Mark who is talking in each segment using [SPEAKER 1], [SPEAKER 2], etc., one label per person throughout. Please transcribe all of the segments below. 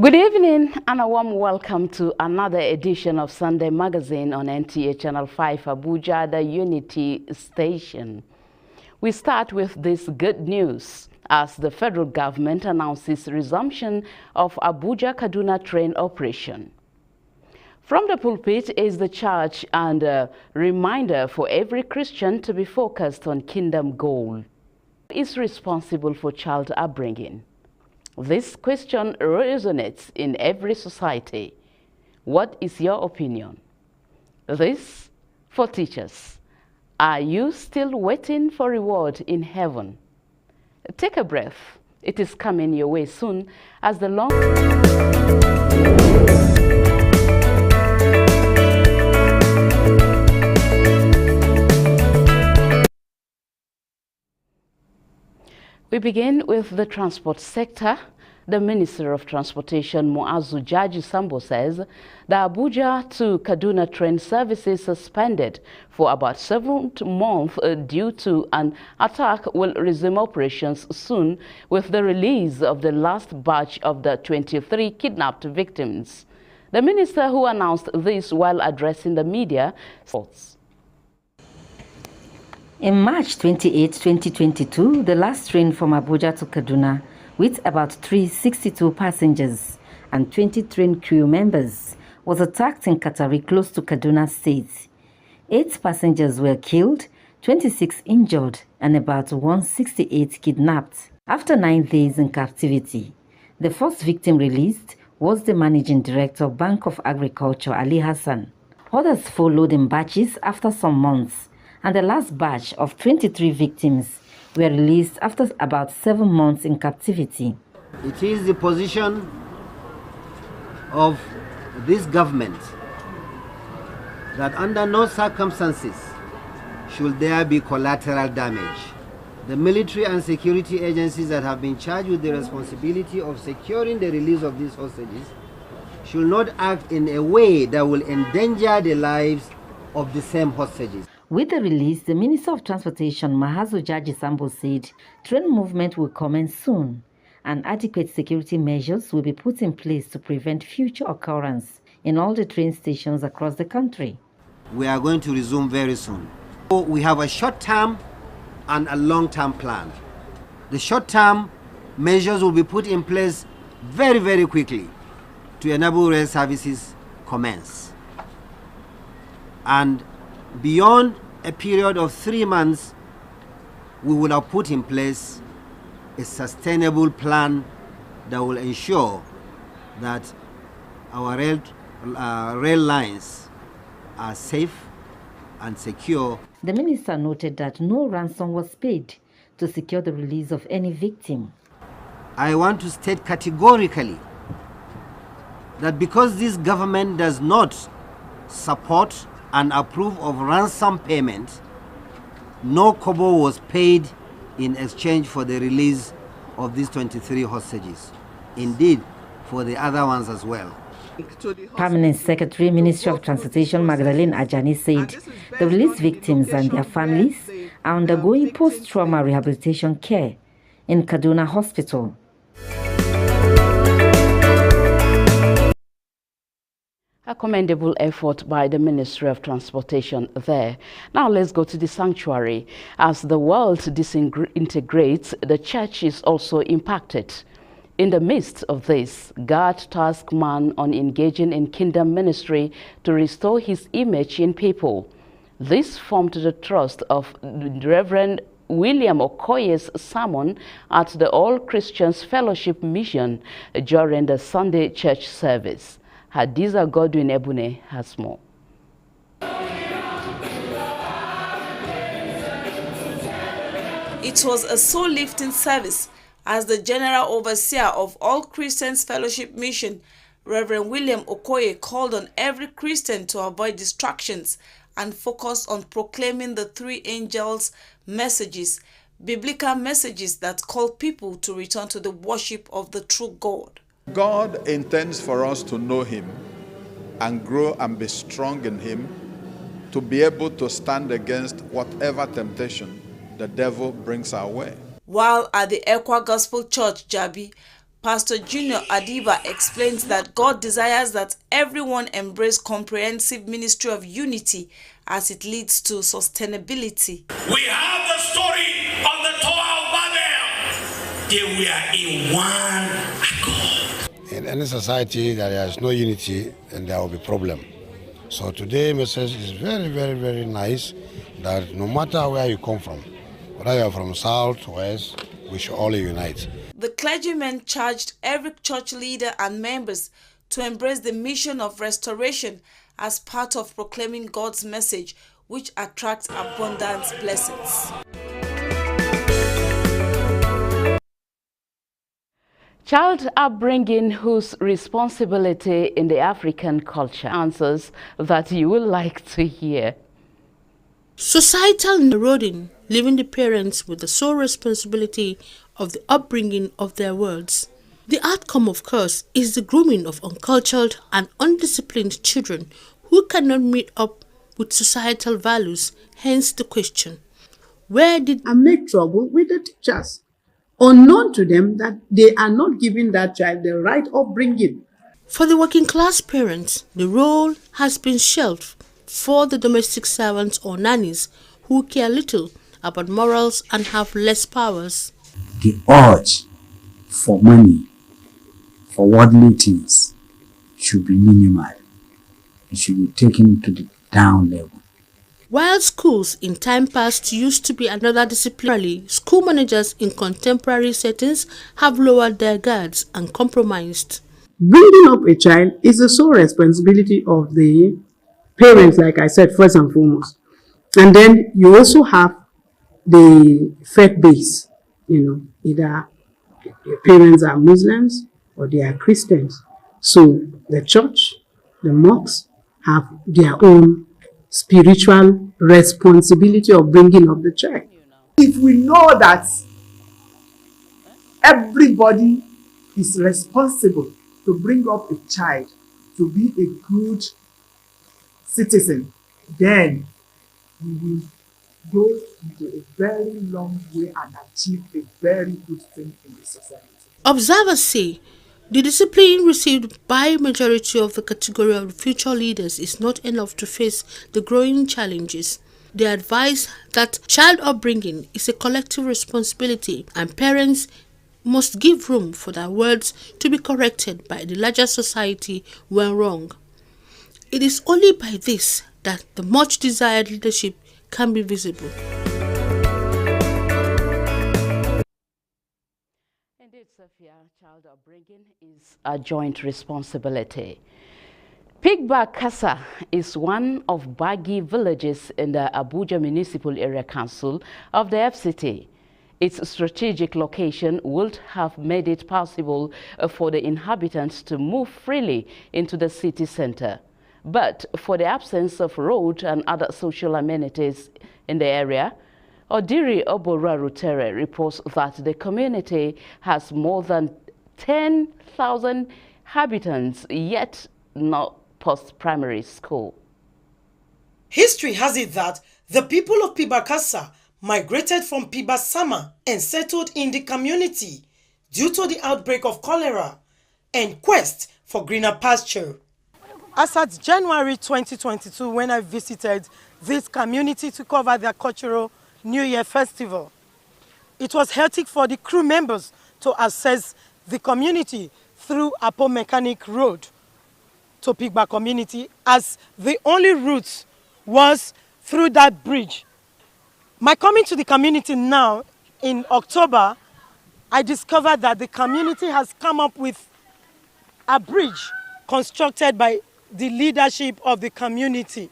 [SPEAKER 1] Good evening and a warm welcome to another edition of Sunday Magazine on NTA Channel 5 Abuja, the Unity Station. We start with this good news as the federal government announces resumption of Abuja-Kaduna train operation. From the pulpit is the charge and a reminder for every Christian to be focused on kingdom goal. Who is responsible for child upbringing? This question resonates in every society. What is your opinion? This for teachers. Are you still waiting for reward in heaven? Take a breath. It is coming your way soon as the long... We begin with the transport sector. The Minister of Transportation, Muazu Jaji Sambo, says the Abuja to Kaduna train services suspended for about 7 months due to an attack will resume operations soon with the release of the last batch of the 23 kidnapped victims. The minister, who announced this while addressing the media, says,
[SPEAKER 2] in March 28, 2022, the last train from Abuja to Kaduna, with about 362 passengers and 20 train crew members, was attacked in Katari, close to Kaduna State. 8 passengers were killed, 26 injured, and about 168 kidnapped. After 9 days in captivity, the first victim released was the Managing Director of Bank of Agriculture, Ali Hassan. Others followed in batches after some months, and the last batch of 23 victims were released after about 7 months in captivity.
[SPEAKER 3] It is the position of this government that under no circumstances should there be collateral damage. The military and security agencies that have been charged with the responsibility of securing the release of these hostages should not act in a way that will endanger the lives of the same hostages.
[SPEAKER 2] With the release, the Minister of Transportation, Muazu Jaji Sambo, said train movement will commence soon and adequate security measures will be put in place to prevent future occurrence in all the train stations across the country.
[SPEAKER 3] We are going to resume very soon. We have a short-term and a long-term plan. The short-term measures will be put in place very, very quickly to enable rail services commence. And beyond a period of 3 months, we will have put in place a sustainable plan that will ensure that our rail lines are safe and secure.
[SPEAKER 2] The minister noted that no ransom was paid to secure the release of any victim.
[SPEAKER 3] I want to state categorically that because this government does not support and approve of ransom payment, no kobo was paid in exchange for the release of these 23 hostages. Indeed, for the other ones as well.
[SPEAKER 2] Permanent Secretary, Ministry of Transportation, Magdalene Ajani, said the released victims and their families are undergoing post-trauma rehabilitation care in Kaduna Hospital.
[SPEAKER 1] A commendable effort by the Ministry of Transportation there. Now let's go to the sanctuary. As the world disintegrates, the church is also impacted. In the midst of this, God tasked man on engaging in kingdom ministry to restore his image in people. This formed the thrust of Reverend William Okoye's sermon at the All Christians Fellowship Mission during the Sunday church service. Hadiza Godwin Ebune has more.
[SPEAKER 4] It was a soul-lifting service as the General Overseer of All Christians Fellowship Mission, Reverend William Okoye, called on every Christian to avoid distractions and focus on proclaiming the 3 angels' messages, biblical messages that call people to return to the worship of the true God.
[SPEAKER 5] God intends for us to know Him and grow and be strong in Him, to be able to stand against whatever temptation the devil brings our way.
[SPEAKER 4] While at the Ekwa Gospel Church, Jabi, Pastor Junior Adiba explains that God desires that everyone embrace comprehensive ministry of unity as it leads to sustainability.
[SPEAKER 6] We have the story of the Tower of Babel. They were in one accord.
[SPEAKER 7] In any society that there is no unity, then there will be problem. So today's message is very, very, very nice that no matter where you come from, whether you are from south, west, we should all unite.
[SPEAKER 4] The clergymen charged every church leader and members to embrace the mission of restoration as part of proclaiming God's message, which attracts abundant blessings.
[SPEAKER 1] Child upbringing, whose responsibility in the African culture, answers that you will like to hear.
[SPEAKER 8] Societal eroding, leaving the parents with the sole responsibility of the upbringing of their words. The outcome, of course, is the grooming of uncultured and undisciplined children who cannot meet up with societal values. Hence the question, where did
[SPEAKER 9] and make trouble with the teachers, unknown to them that they are not giving that child the right upbringing.
[SPEAKER 8] For the working class parents, the role has been shelved for the domestic servants or nannies who care little about morals and have less powers.
[SPEAKER 10] The urge for money, for worldly things, should be minimal. It should be taken to the down level.
[SPEAKER 8] While schools in time past used to be another discipline, school managers in contemporary settings have lowered their guards and compromised.
[SPEAKER 9] Bringing up a child is the sole responsibility of the parents, like I said, first and foremost. And then you also have the faith base, either your parents are Muslims or they are Christians. So the church, the mosques have their own spiritual responsibility of bringing up the child.
[SPEAKER 11] If we know that everybody is responsible to bring up a child to be a good citizen, then we will go into a very long way and achieve a very good thing in the society.
[SPEAKER 8] Observers say the discipline received by majority of the category of future leaders is not enough to face the growing challenges. They advise that child upbringing is a collective responsibility and parents must give room for their words to be corrected by the larger society when wrong. It is only by this that the much desired leadership can be visible.
[SPEAKER 1] Indeed, Sophia, child upbringing is a joint responsibility. Pigbakassa is one of Bagi villages in the Abuja Municipal Area Council of the FCT. Its strategic location would have made it possible for the inhabitants to move freely into the city center. But for the absence of road and other social amenities in the area, Odiri Obora Rutere reports that the community has more than 10,000 inhabitants, yet not post-primary school.
[SPEAKER 12] History has it that the people of Pigbakassa migrated from Pibasama and settled in the community due to the outbreak of cholera and quest for greener pasture. As at January 2022, when I visited this community to cover their cultural New Year festival, it was hectic for the crew members to access the community through Apo Mechanic Road to Pigba community, as the only route was through that bridge. My coming to the community now in October, I discovered that the community has come up with a bridge constructed by the leadership of the community.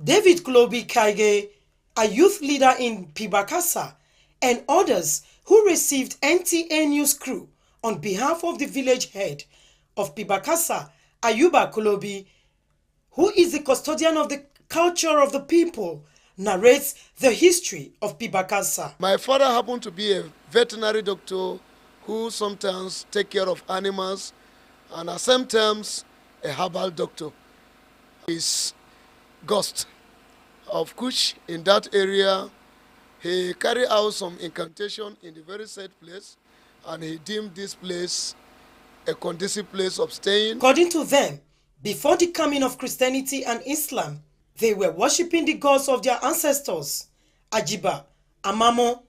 [SPEAKER 12] David Klobi Kaige, a youth leader in Pigbakassa, and others who received NTA News crew on behalf of the village head of Pigbakassa, Ayuba Klobi, who is the custodian of the culture of the people, narrates the history of Pigbakassa.
[SPEAKER 7] My father happened to be a veterinary doctor who sometimes take care of animals, and at some times a herbal doctor. His ghost of Kush in that area, he carried out some incantation in the very said place, and he deemed this place a conducive place of staying.
[SPEAKER 12] According to them, before the coming of Christianity and Islam, they were worshipping the gods of their ancestors, Ajiba, Amamo,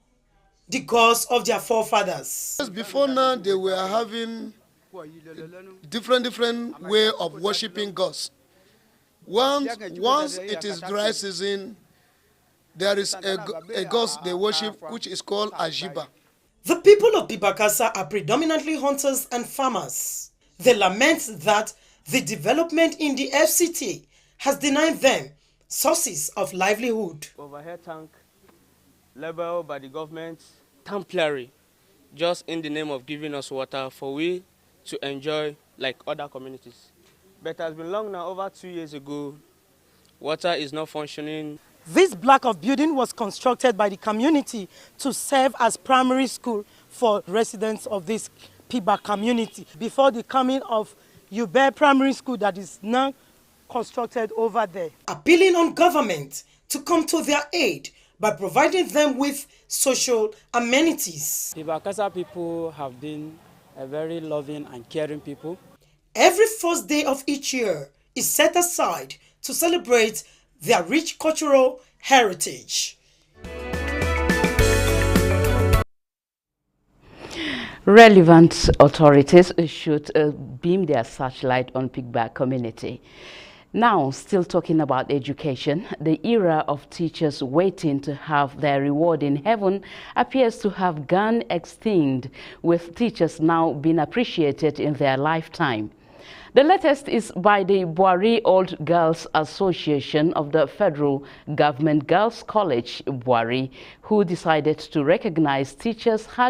[SPEAKER 12] the gods of their forefathers.
[SPEAKER 7] Before now, they were having different way of worshipping gods. Once it is dry season, there is a god they worship which is called Ajiba.
[SPEAKER 12] The people of Pibakasa are predominantly hunters and farmers. They lament that the development in the FCT has denied them sources of livelihood.
[SPEAKER 13] Overhead tank labeled by the government temporary, just in the name of giving us water for we to enjoy like other communities. But it has been long now, over 2 years ago, water is not functioning.
[SPEAKER 12] This block of building was constructed by the community to serve as primary school for residents of this Piba community before the coming of Ube Primary School that is now constructed over there. Appealing on government to come to their aid by providing them with social amenities.
[SPEAKER 13] Pibakasa people have been a very loving and caring people.
[SPEAKER 12] Every first day of each year is set aside to celebrate their rich cultural heritage.
[SPEAKER 1] Relevant authorities should beam their searchlight on Pigback community. Now, still talking about education, the era of teachers waiting to have their reward in heaven appears to have gone extinct, with teachers now being appreciated in their lifetime. The latest is by the Buari Old Girls Association of the Federal Government Girls College, Buari, who decided to recognize teachers